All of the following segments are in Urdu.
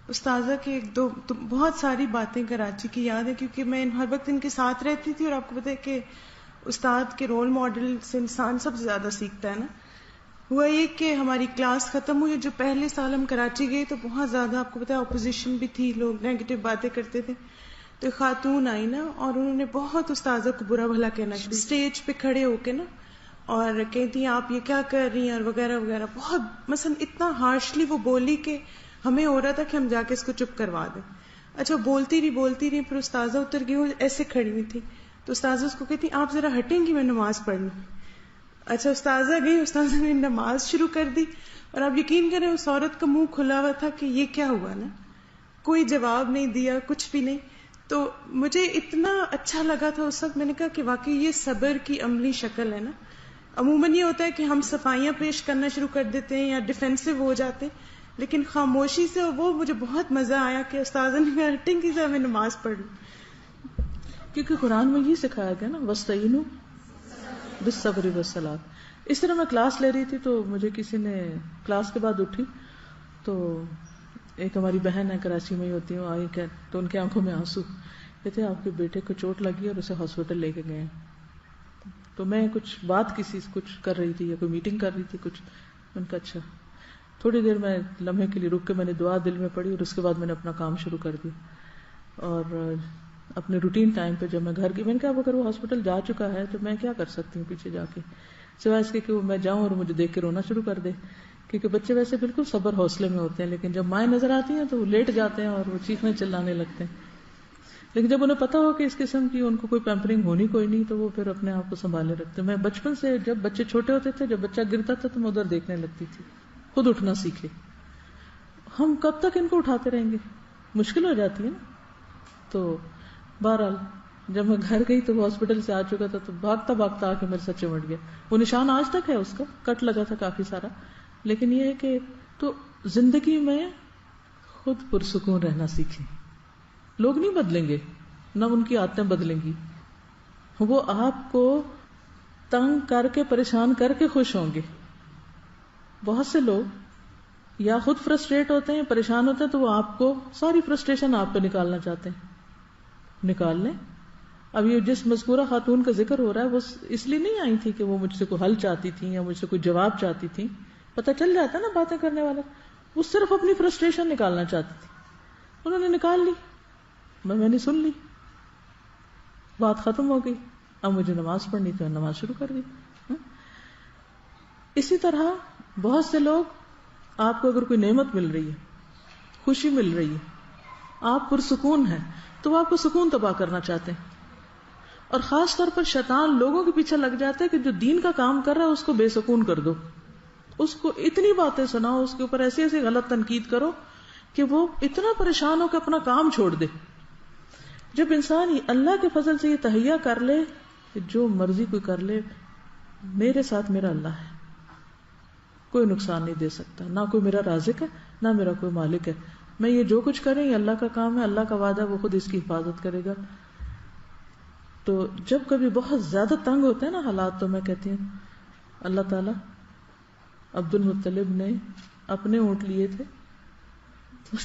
استاذہ کے ایک دو تو بہت ساری باتیں کراچی کی یاد ہے، کیونکہ میں ہر وقت ان کے ساتھ رہتی تھی، اور آپ کو پتہ ہے کہ استاد کے رول ماڈل سے انسان سب سے زیادہ سیکھتا ہے نا. ہوا یہ کہ ہماری کلاس ختم ہوئی، جو پہلے سال ہم کراچی گئے تو بہت زیادہ آپ کو پتہ ہے اپوزیشن بھی تھی، لوگ نیگیٹو باتیں کرتے تھے. تو ایک خاتون آئی نا، اور انہوں نے بہت استاذہ کو برا بھلا کہنا اسٹیج پہ کھڑے ہو کے نا، اور کہتی ہیں آپ یہ کیا کر رہی ہیں اور وغیرہ وغیرہ. بہت مثلا اتنا ہارشلی وہ بولی کہ ہمیں ہو رہا تھا کہ ہم جا کے اس کو چپ کروا دیں. اچھا بولتی رہی، پھر استاذہ اتر گئی، وہ ایسے کھڑی ہوئی تھی، تو استاذہ اس کو کہتی آپ ذرا ہٹیں گی، میں نماز پڑھ لوں. اچھا استاذہ گئی، استاذہ نے نماز شروع کر دی، اور آپ یقین کریں اس عورت کا منہ کھلا ہوا تھا کہ یہ کیا ہوا نا، کوئی جواب نہیں دیا، کچھ بھی نہیں. تو مجھے اتنا اچھا لگا تھا اس وقت، میں نے کہا کہ واقعی یہ صبر کی عملی شکل ہے نا. عموماً یہ ہوتا ہے کہ ہم صفائیاں پیش کرنا شروع کر دیتے ہیں یا ڈیفینسو ہو جاتے ہیں، لیکن خاموشی سے وہ مجھے بہت مزہ آیا کہ استاذہ نے کہا ہٹیں کی سے میں نماز پڑھ لوں. کیونکہ قرآن میں یہ سکھایا گیا نا وَاسْتَعِینُوا بِالصَّبْرِ وَالصَّلَاةِ. اس طرح میں کلاس لے رہی تھی تو مجھے کسی نے کلاس کے بعد اٹھی، تو ایک ہماری بہن ہے کراچی میں ہی ہوتی ہیں، آئی کہ تو ان کی آنکھوں میں آنسو، کہتے آپ کے بیٹے کو چوٹ لگی اور اسے ہاسپٹل لے کے گئے ہیں. تو میں کچھ کر رہی تھی یا کوئی میٹنگ کر رہی تھی کچھ، ان کا اچھا. تھوڑی دیر میں لمحے کے لیے رک کے میں نے دعا دل میں پڑھی، اور اس کے بعد میں نے اپنا کام شروع کر دیا. اور اپنے روٹین ٹائم پہ جب میں گھر کی، میں نے کہا اگر وہ ہاسپٹل جا چکا ہے تو میں کیا کر سکتی ہوں پیچھے جا کے، سوائے اس کے کہ میں جاؤں اور مجھے دیکھ کے رونا شروع کر دے. کیونکہ بچے ویسے بالکل صبر حوصلے میں ہوتے ہیں، لیکن جب مائیں نظر آتی ہیں تو وہ لیٹ جاتے ہیں اور وہ چیخنے چلانے لگتے ہیں. لیکن جب انہیں پتا ہو کہ اس قسم کی ان کو کوئی پیمپرنگ ہونی کوئی نہیں، تو وہ پھر اپنے آپ کو سنبھالے رکھتے. میں بچپن سے جب بچے چھوٹے ہوتے تھے، جب بچہ گرتا تھا تو میں ادھر دیکھنے لگتی تھی، خود اٹھنا سیکھے. ہم کب تک ان کو اٹھاتے رہیں گے، مشکل ہو جاتی ہے نا. تو بہرحال جب میں گھر گئی تو وہ ہاسپٹل سے آ چکا تھا، تو بھاگتا بھاگتا آ کے میرے ساتھ چمٹ گیا. وہ نشان آج تک ہے، اس کا کٹ لگا تھا کافی سارا. لیکن یہ ہے کہ تو زندگی میں خود پرسکون رہنا سیکھیں. لوگ نہیں بدلیں گے، نہ ان کی عادتیں بدلیں گی، وہ آپ کو تنگ کر کے پریشان کر کے خوش ہوں گے. بہت سے لوگ یا خود فرسٹریٹ ہوتے ہیں، پریشان ہوتے ہیں، تو وہ آپ کو ساری فرسٹریشن آپ پہ نکالنا چاہتے ہیں. نکال لیں. اب یہ جس مذکورہ خاتون کا ذکر ہو رہا ہے، وہ اس لیے نہیں آئی تھی کہ وہ مجھ سے کوئی حل چاہتی تھی یا مجھ سے کوئی جواب چاہتی تھی. پتہ چل جاتا نا باتیں کرنے والا، وہ صرف اپنی فرسٹریشن نکالنا چاہتی تھی. انہوں نے نکال لی، میں نے سن لی، بات ختم ہو گئی. اب مجھے نماز پڑھنی تھی، نماز شروع کر دی. اسی طرح بہت سے لوگ، آپ کو اگر کوئی نعمت مل رہی ہے، خوشی مل رہی ہے، آپ پرسکون ہیں، تو وہ آپ کو سکون تباہ کرنا چاہتے ہیں. اور خاص طور پر شیطان لوگوں کے پیچھے لگ جاتا ہے کہ جو دین کا کام کر رہا ہے اس کو بے سکون کر دو، اس کو اتنی باتیں سناؤ، اس کے اوپر ایسی ایسی غلط تنقید کرو کہ وہ اتنا پریشان ہو کہ اپنا کام چھوڑ دے. جب انسان اللہ کے فضل سے یہ تہیا کر لے کہ جو مرضی کوئی کر لے، میرے ساتھ میرا اللہ ہے، کوئی نقصان نہیں دے سکتا، نہ کوئی میرا رازق ہے نہ میرا کوئی مالک ہے، میں یہ جو کچھ کریں یہ اللہ کا کام ہے، اللہ کا وعدہ ہے، وہ خود اس کی حفاظت کرے گا. تو جب کبھی بہت زیادہ تنگ ہوتے ہیں نا حالات، تو میں کہتی ہوں اللہ تعالیٰ، عبد المطلب نے اپنے اونٹ لیے تھے،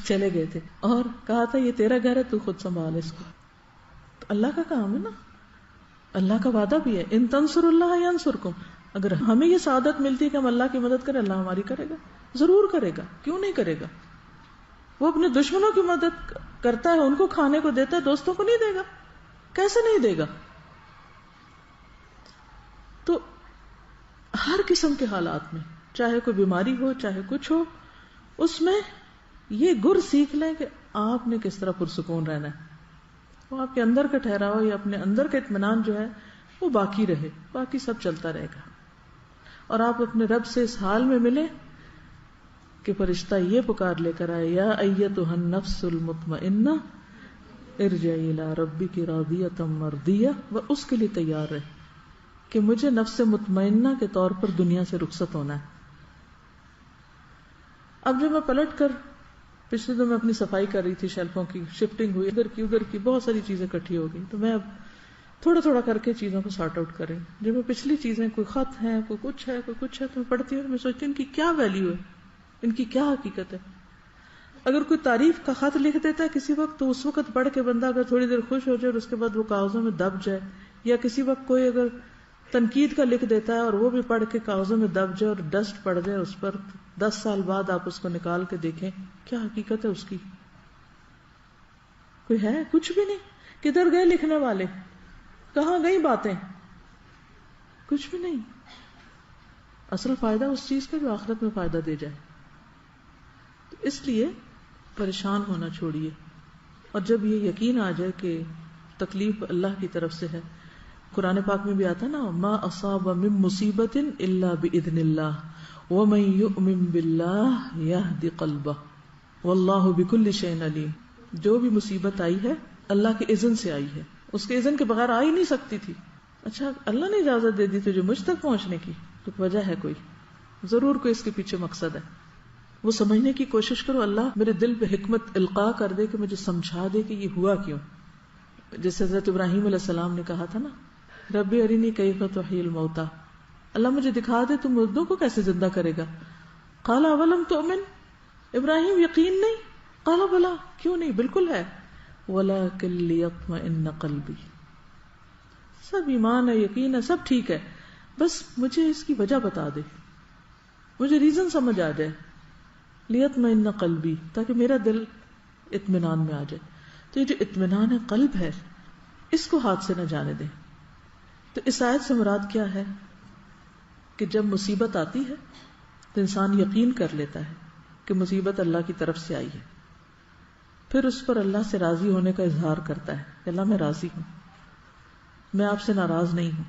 چلے گئے تھے اور کہا تھا یہ تیرا گھر ہے، تو خود سنبھال اس کو. تو اللہ کا کام ہے نا، اللہ کا وعدہ بھی ہے، ان تنصر اللہ ینصرکم. اگر ہمیں یہ سعادت ملتی ہے کہ ہم اللہ کی مدد کریں، اللہ ہماری کرے گا، ضرور کرے گا، کیوں نہیں کرے گا. وہ اپنے دشمنوں کی مدد کرتا ہے، ان کو کھانے کو دیتا ہے، دوستوں کو نہیں دے گا، کیسے نہیں دے گا. تو ہر قسم کے حالات میں، چاہے کوئی بیماری ہو، چاہے کچھ ہو، اس میں یہ گر سیکھ لیں کہ آپ نے کس طرح پرسکون رہنا ہے. وہ آپ کے اندر کا ٹھہراؤ یا اپنے اندر کا اطمینان جو ہے وہ باقی رہے، باقی سب چلتا رہے گا. اور آپ اپنے رب سے اس حال میں ملیں کہ فرشتہ یہ پکار لے کر آئے، یا ایتھا النفس المطمئنہ ارجعی الی ربک راضیۃ مرضیہ، وہ اس کے لیے تیار رہے کہ مجھے نفس مطمئنہ کے طور پر دنیا سے رخصت ہونا ہے. اب جب میں پلٹ کر پچھلے دن میں اپنی صفائی کر رہی تھی، شیلفوں کی شفٹنگ ہوئی، ادھر کی بہت ساری چیزیں اکٹھی ہو گئی، تو میں اب تھوڑا تھوڑا کر کے چیزوں کو سارٹ آؤٹ کریں. جب میں پچھلی چیزیں، کوئی خط ہے، کوئی کچھ ہے، تو میں پڑھتی ہوں، میں سوچتی ہوں ان کی کیا ویلیو ہے، ان کی کیا حقیقت ہے. اگر کوئی تعریف کا خط لکھ دیتا ہے کسی وقت تو اس وقت پڑھ کے بندہ اگر تھوڑی دیر خوش ہو جائے اور اس کے بعد وہ کاغذوں میں دب جائے، یا کسی وقت کوئی اگر تنقید کا لکھ دیتا ہے اور وہ بھی پڑھ کے کاغذوں میں دب جائے اور ڈسٹ پڑ جائے اس پر، 10 سال بعد آپ اس کو نکال کے دیکھیں کیا حقیقت ہے اس کی؟ کوئی ہے؟ کچھ بھی نہیں. کدھر گئے لکھنے والے؟ کہاں گئی باتیں؟ کچھ بھی نہیں. اصل فائدہ اس چیز کا جو آخرت میں فائدہ دے جائے. تو اس لیے پریشان ہونا چھوڑیے، اور جب یہ یقین آ جائے کہ تکلیف اللہ کی طرف سے ہے. قرآن پاک میں بھی آتا نا، ما اصاب من مصیبت الا باذن اللہ ومن یؤمن باللہ یہد قلبہ واللہ بکل شیء علیم. جو بھی مصیبت آئی ہے اللہ کے اذن سے آئی ہے، اس کے اذن کے بغیر آ ہی نہیں سکتی تھی. اچھا اللہ نے اجازت دے دی تجھے مجھ تک پہنچنے کی، تو وجہ ہے کوئی، ضرور کوئی اس کے پیچھے مقصد ہے. وہ سمجھنے کی کوشش کرو. اللہ میرے دل پہ حکمت القاء کر دے کہ مجھے سمجھا دے کہ یہ ہوا کیوں. جیسے حضرت ابراہیم علیہ السلام نے کہا تھا نا، ربی ارینی کیف تحیی الموتى، اللہ مجھے دکھا دے تو مردوں کو کیسے زندہ کرے گا. قال اولم تؤمن، ابراہیم یقین نہیں؟ قال بلا، کیوں نہیں، بالکل ہے. ولکن لیطمئن قلبی، سب ایمان ہے، یقین ہے، سب ٹھیک ہے، بس مجھے اس کی وجہ بتا دے، مجھے ریزن سمجھ آ جائے. لیطمئن قلبی، تاکہ میرا دل اطمینان میں آ جائے. تو یہ جو اطمینان ہے قلب ہے، اس کو ہاتھ سے نہ جانے دیں. تو اس آیت سے مراد کیا ہے کہ جب مصیبت آتی ہے تو انسان یقین کر لیتا ہے کہ مصیبت اللہ کی طرف سے آئی ہے، پھر اس پر اللہ سے راضی ہونے کا اظہار کرتا ہے کہ اللہ میں راضی ہوں، میں آپ سے ناراض نہیں ہوں.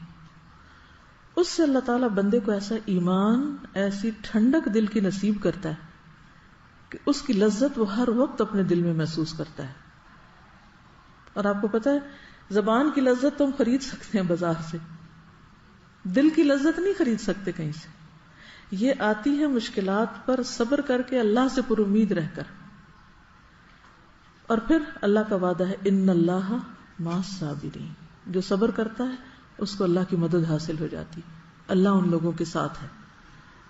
اس سے اللہ تعالیٰ بندے کو ایسا ایمان، ایسی ٹھنڈک دل کی نصیب کرتا ہے کہ اس کی لذت وہ ہر وقت اپنے دل میں محسوس کرتا ہے. اور آپ کو پتا ہے زبان کی لذت تو ہم خرید سکتے ہیں بازار سے، دل کی لذت نہیں خرید سکتے کہیں سے. یہ آتی ہے مشکلات پر صبر کر کے اللہ سے پر امید رہ کر. اور پھر اللہ کا وعدہ ہے ان اللہ مع الصابرین، جو صبر کرتا ہے اس کو اللہ کی مدد حاصل ہو جاتی، اللہ ان لوگوں کے ساتھ ہے.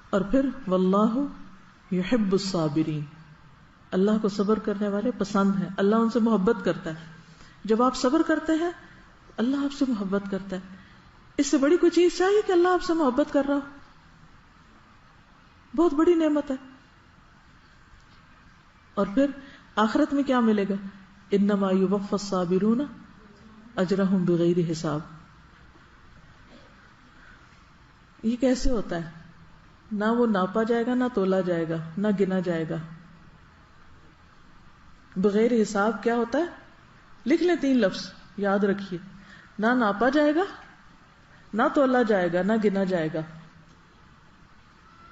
اور پھر واللہ یحب الصابرین، اللہ کو صبر کرنے والے پسند ہیں، اللہ ان سے محبت کرتا ہے. جب آپ صبر کرتے ہیں اللہ آپ سے محبت کرتا ہے. اس سے بڑی کوئی چیز چاہیے کہ اللہ آپ سے محبت کر رہا ہو؟ بہت بڑی نعمت ہے. اور پھر آخرت میں کیا ملے گا؟ انما یوفی الصابرون اجرہم بغیر حساب. یہ کیسے ہوتا ہے؟ نہ وہ ناپا جائے گا، نہ تولا جائے گا، نہ گنا جائے گا. بغیر حساب کیا ہوتا ہے؟ لکھ لیں 3 لفظ یاد رکھیے، نہ ناپا جائے گا، نہ تولا جائے گا، نہ گنا جائے گا.